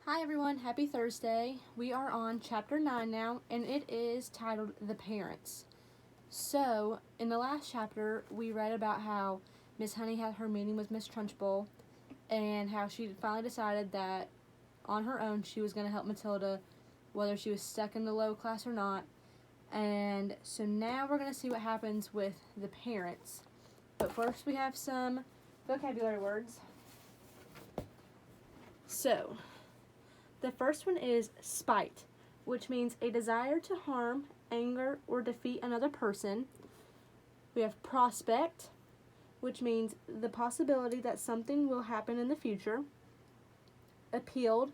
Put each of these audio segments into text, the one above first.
Hi everyone, happy Thursday. We are on chapter 9 now, and it is titled The Parents. So, in the last chapter, we read about how Miss Honey had her meeting with Miss Trunchbull, and how she finally decided that on her own she was going to help Matilda, whether she was stuck in the low class or not. And so now we're going to see what happens with the parents. But first, we have some vocabulary words. So, the first one is spite, which means a desire to harm, anger, or defeat another person. We have prospect, which means the possibility that something will happen in the future. Appealed,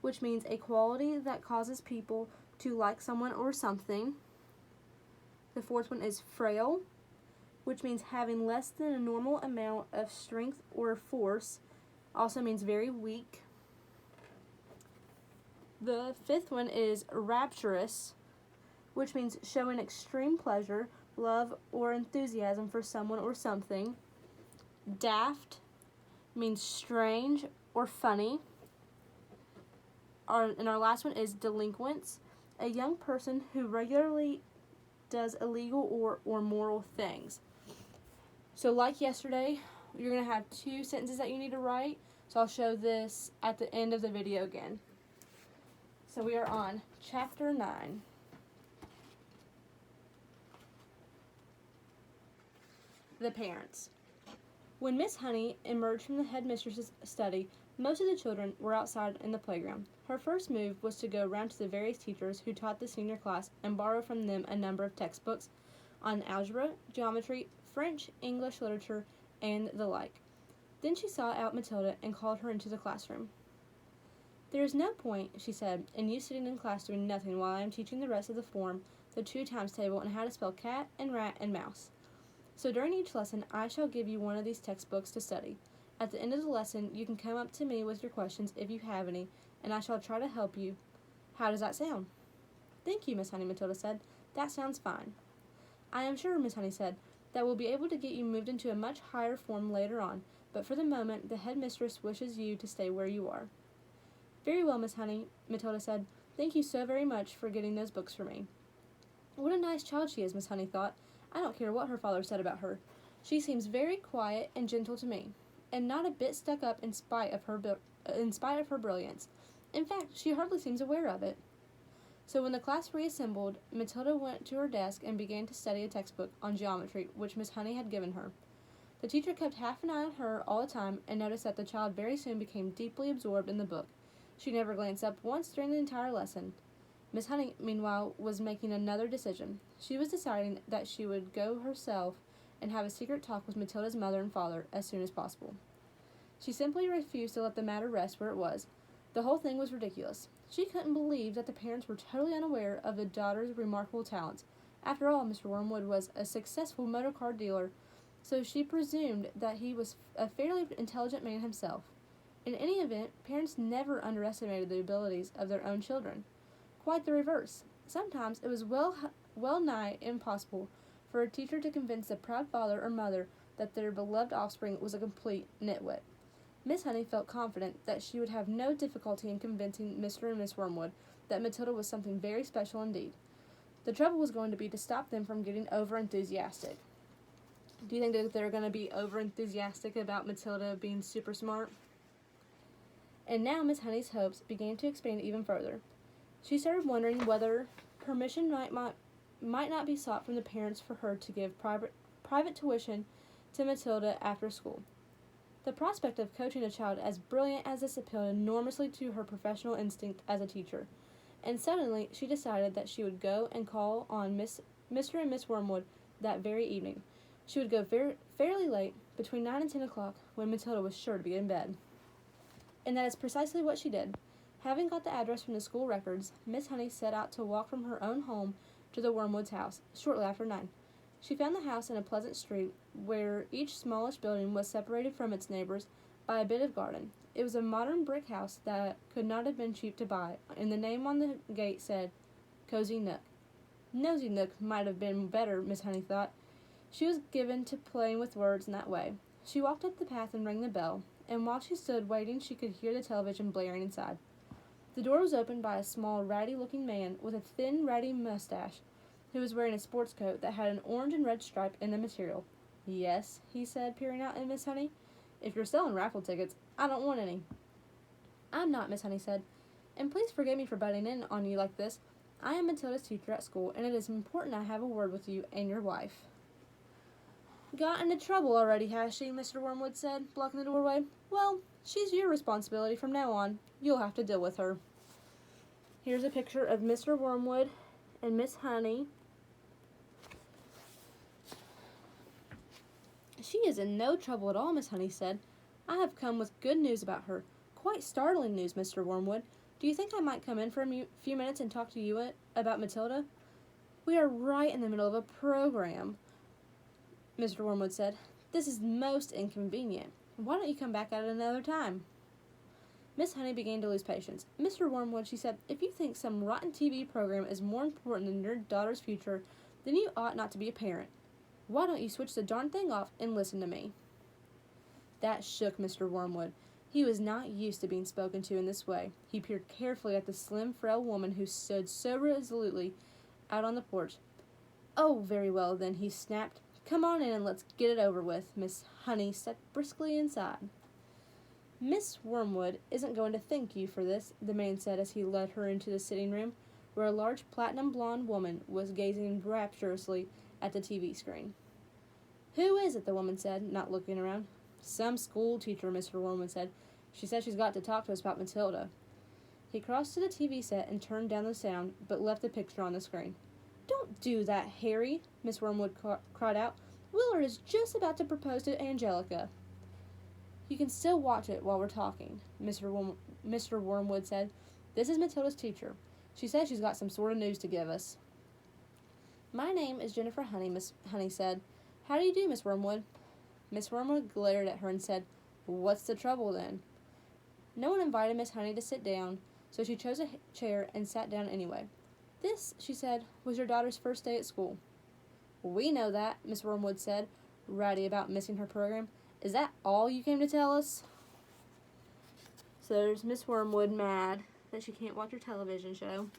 which means a quality that causes people to like someone or something. The fourth one is frail, which means having less than a normal amount of strength or force. Also means very weak. The fifth one is rapturous, which means showing extreme pleasure, love, or enthusiasm for someone or something. Daft means strange or funny. And our last one is delinquents, a young person who regularly does illegal or immoral things. So like yesterday, you're going to have 2 sentences that you need to write. So I'll show this at the end of the video again. So we are on chapter 9. The parents. When Miss Honey emerged from the headmistress's study, most of the children were outside in the playground. Her first move was to go round to the various teachers who taught the senior class and borrow from them a number of textbooks on algebra, geometry, French, English literature, and the like. Then she sought out Matilda and called her into the classroom. "There is no point," she said, "in you sitting in class doing nothing while I am teaching the rest of the form the 2 times table and how to spell cat and rat and mouse. So during each lesson I shall give you one of these textbooks to study. At the end of the lesson you can come up to me with your questions if you have any, and I shall try to help you. How does that sound?" "Thank you, Miss Honey," Matilda said. "That sounds fine." "I am sure," Miss Honey said, "that we'll be able to get you moved into a much higher form later on, but for the moment the headmistress wishes you to stay where you are." "Very well, Miss Honey," Matilda said. "Thank you so very much for getting those books for me." What a nice child she is, Miss Honey thought. I don't care what her father said about her. She seems very quiet and gentle to me, and not a bit stuck up in spite of her brilliance. In fact, she hardly seems aware of it. So when the class reassembled, Matilda went to her desk and began to study a textbook on geometry which Miss Honey had given her. The teacher kept half an eye on her all the time and noticed that the child very soon became deeply absorbed in the book. She never glanced up once during the entire lesson. Miss Honey, meanwhile, was making another decision. She was deciding that she would go herself and have a secret talk with Matilda's mother and father as soon as possible. She simply refused to let the matter rest where it was. The whole thing was ridiculous. She couldn't believe that the parents were totally unaware of the daughter's remarkable talents. After all, Mr. Wormwood was a successful motor car dealer, so she presumed that he was a fairly intelligent man himself. In any event, parents never underestimated the abilities of their own children. Quite the reverse. Sometimes it was well nigh impossible for a teacher to convince a proud father or mother that their beloved offspring was a complete nitwit. Miss Honey felt confident that she would have no difficulty in convincing Mr. and Miss Wormwood that Matilda was something very special indeed. The trouble was going to be to stop them from getting over-enthusiastic. Do you think that they're going to be over-enthusiastic about Matilda being super smart? And now Miss Honey's hopes began to expand even further. She started wondering whether permission might not be sought from the parents for her to give private tuition to Matilda after school. The prospect of coaching a child as brilliant as this appealed enormously to her professional instinct as a teacher, and suddenly she decided that she would go and call on Mr. and Miss Wormwood that very evening. She would go fairly late, between 9 and 10 o'clock, when Matilda was sure to be in bed. And that is precisely what she did. Having got the address from the school records, Miss Honey set out to walk from her own home to the Wormwoods' house, shortly after 9. She found the house in a pleasant street, where each smallish building was separated from its neighbors by a bit of garden. It was a modern brick house that could not have been cheap to buy, and the name on the gate said, "Cozy Nook." Nosy Nook might have been better, Miss Honey thought. She was given to playing with words in that way. She walked up the path and rang the bell, and while she stood waiting she could hear the television blaring inside. The door was opened by a small, ratty-looking man with a thin, ratty mustache who was wearing a sports coat that had an orange and red stripe in the material. "Yes," he said, peering out at Miss Honey. "If you're selling raffle tickets, I don't want any." "I'm not," Miss Honey said. "And please forgive me for butting in on you like this. I am Matilda's teacher at school, and it is important I have a word with you and your wife." "Got into trouble already, has she?" Mr. Wormwood said, blocking the doorway. "Well, she's your responsibility from now on. You'll have to deal with her." Here's a picture of Mr. Wormwood and Miss Honey. "She is in no trouble at all," Miss Honey said. "I have come with good news about her. Quite startling news, Mr. Wormwood. Do you think I might come in for a few minutes and talk to you about Matilda?" "We are right in the middle of a program," Mr. Wormwood said. "This is most inconvenient. Why don't you come back at another time?" Miss Honey began to lose patience. "Mr. Wormwood," she said, "if you think some rotten TV program is more important than your daughter's future, then you ought not to be a parent. Why don't you switch the darn thing off and listen to me?" That shook Mr. Wormwood. He was not used to being spoken to in this way. He peered carefully at the slim, frail woman who stood so resolutely out on the porch. "Oh, very well, then," he snapped. "Come on in and let's get it over with." Miss Honey stepped briskly inside. "Miss Wormwood isn't going to thank you for this," the man said as he led her into the sitting room, where a large platinum blonde woman was gazing rapturously at the TV screen. "Who is it?" the woman said, not looking around. "Some school teacher," Mr. Wormwood said. "She said she's got to talk to us about Matilda." He crossed to the TV set and turned down the sound, but left the picture on the screen. "Don't do that, Harry," Miss Wormwood cried out. "Willard is just about to propose to Angelica." "You can still watch it while we're talking," Mr. Wormwood said. "This is Matilda's teacher. She says she's got some sort of news to give us." "My name is Jennifer Honey," Miss Honey said. "How do you do, Miss Wormwood?" Miss Wormwood glared at her and said, "What's the trouble, then?" No one invited Miss Honey to sit down, so she chose a chair and sat down anyway. "This," she said, "was your daughter's first day at school." "We know that," Miss Wormwood said, ratty about missing her program. "Is that all you came to tell us?" So there's Miss Wormwood mad that she can't watch her television show.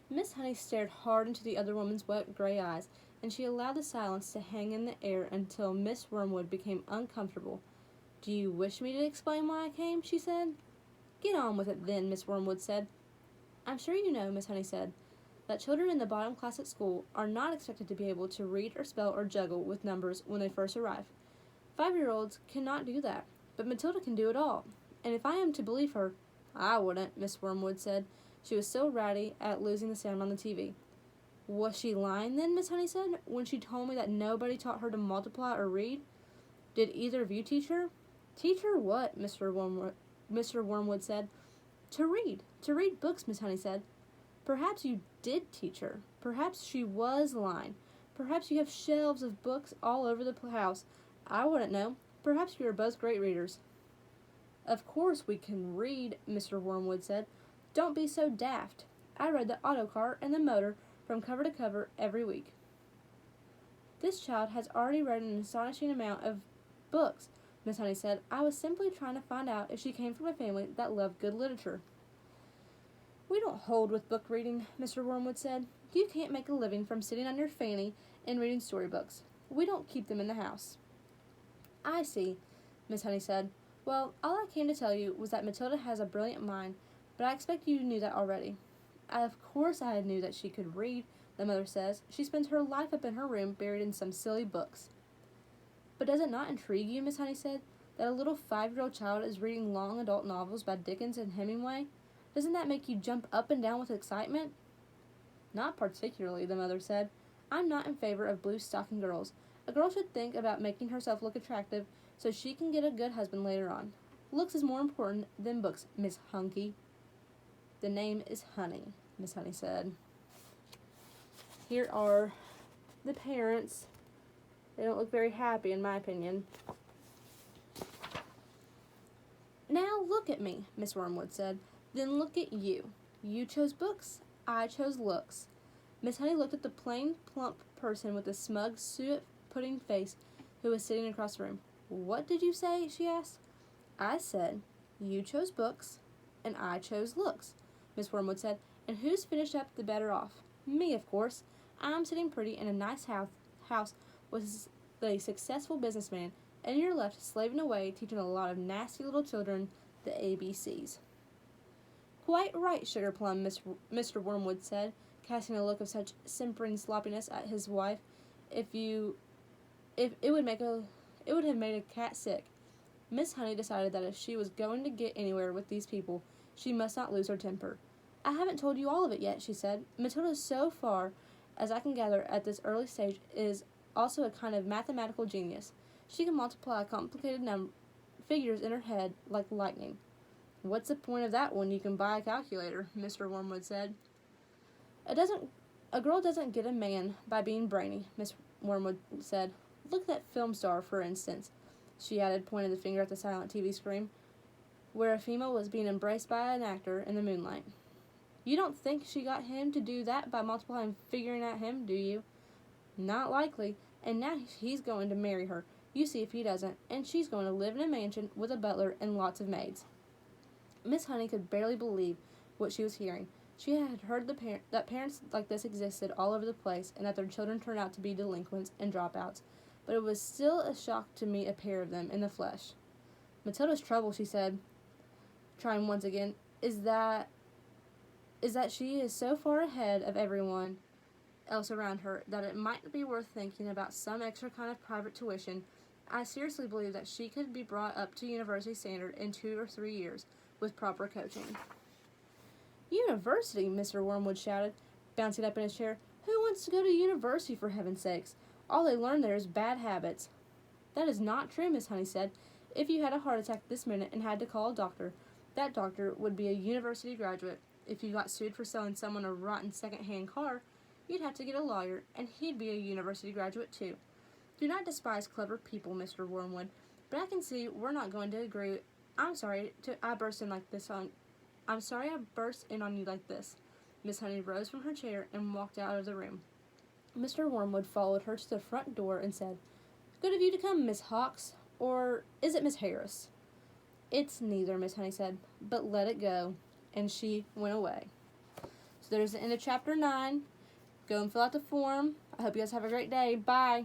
Miss Honey stared hard into the other woman's wet gray eyes, and she allowed the silence to hang in the air until Miss Wormwood became uncomfortable. "Do you wish me to explain why I came?" she said. "Get on with it then," Miss Wormwood said. "I'm sure you know," Miss Honey said, "that children in the bottom class at school are not expected to be able to read or spell or juggle with numbers when they first arrive. 5-year-olds cannot do that, but Matilda can do it all. And if I am to believe her—" "I wouldn't," Miss Wormwood said. She was so ratty at losing the sound on the TV. "Was she lying then," Miss Honey said, "when she told me that nobody taught her to multiply or read? Did either of you teach her?" "Teach her what?" Mr. Wormwood said. To read books," Miss Honey said. "Perhaps you did teach her. Perhaps she was lying. Perhaps you have shelves of books all over the house. I wouldn't know. Perhaps you are both great readers." "Of course we can read," Mr. Wormwood said. "Don't be so daft. I read the auto car and the motor from cover to cover every week." "This child has already read an astonishing amount of books," Miss Honey said. "I was simply trying to find out if she came from a family that loved good literature." "We don't hold with book reading," Mr. Wormwood said. "You can't make a living from sitting on your fanny and reading storybooks. We don't keep them in the house." "I see," Miss Honey said. "Well, all I came to tell you was that Matilda has a brilliant mind, but I expect you knew that already." "Of course I knew that she could read," the mother says. "She spends her life up in her room buried in some silly books." "But does it not intrigue you," Miss Honey said, "that a little 5-year-old child is reading long adult novels by Dickens and Hemingway? Doesn't that make you jump up and down with excitement?" "Not particularly," the mother said. "I'm not in favor of blue-stocking girls. A girl should think about making herself look attractive so she can get a good husband later on. Looks is more important than books, Miss Hunky." "The name is Honey," Miss Honey said. Here are the parents. They don't look very happy, in my opinion. "Now look at me," Miss Wormwood said. "Then look at you. You chose books. I chose looks." Miss Honey looked at the plain, plump person with the smug, suet pudding face who was sitting across the room. "What did you say?" she asked. "I said, You chose books, and I chose looks, Miss Wormwood said. And who's finished up the better off? Me, of course. I'm sitting pretty in a nice house with a successful businessman, and you're left slaving away teaching a lot of nasty little children the ABCs. Quite right, Sugar Plum, Mr. Wormwood said, casting a look of such simpering sloppiness at his wife. If it would have made a cat sick. Miss Honey decided that if she was going to get anywhere with these people, she must not lose her temper. I haven't told you all of it yet, she said. Matilda, so far as I can gather at this early stage, is also a kind of mathematical genius. She can multiply complicated figures in her head like lightning. What's the point of that when you can buy a calculator? Mr. Wormwood said. A girl doesn't get a man by being brainy, Miss Wormwood said. Look at that film star, for instance, she added, pointing the finger at the silent TV screen, where a female was being embraced by an actor in the moonlight. You don't think she got him to do that by multiplying figuring at him, do you? Not likely. And now he's going to marry her. You see if he doesn't. And she's going to live in a mansion with a butler and lots of maids. Miss Honey could barely believe what she was hearing. She had heard that parents like this existed all over the place and that their children turned out to be delinquents and dropouts, but it was still a shock to meet a pair of them in the flesh. Matilda's trouble, she said, trying once again, is that she is so far ahead of everyone else around her that it might be worth thinking about some extra kind of private tuition. I seriously believe that she could be brought up to university standard in 2 or 3 years with proper coaching. University, Mr. Wormwood shouted, bouncing up in his chair. Who wants to go to university, for heaven's sakes? All they learn there is bad habits. That is not true, Miss Honey said. If you had a heart attack this minute and had to call a doctor, that doctor would be a university graduate. If you got sued for selling someone a rotten second-hand car, you'd have to get a lawyer, and he'd be a university graduate too. Do not despise clever people, Mr. Wormwood, but I can see we're not going to agree. I'm sorry I burst in on you like this. Miss Honey rose from her chair and walked out of the room. Mr. Wormwood followed her to the front door and said, Good of you to come, Miss Hawks. Or is it Miss Harris? It's neither, Miss Honey said, but let it go. And she went away. So there's the end of chapter 9. Go and fill out the form. I hope you guys have a great day. Bye.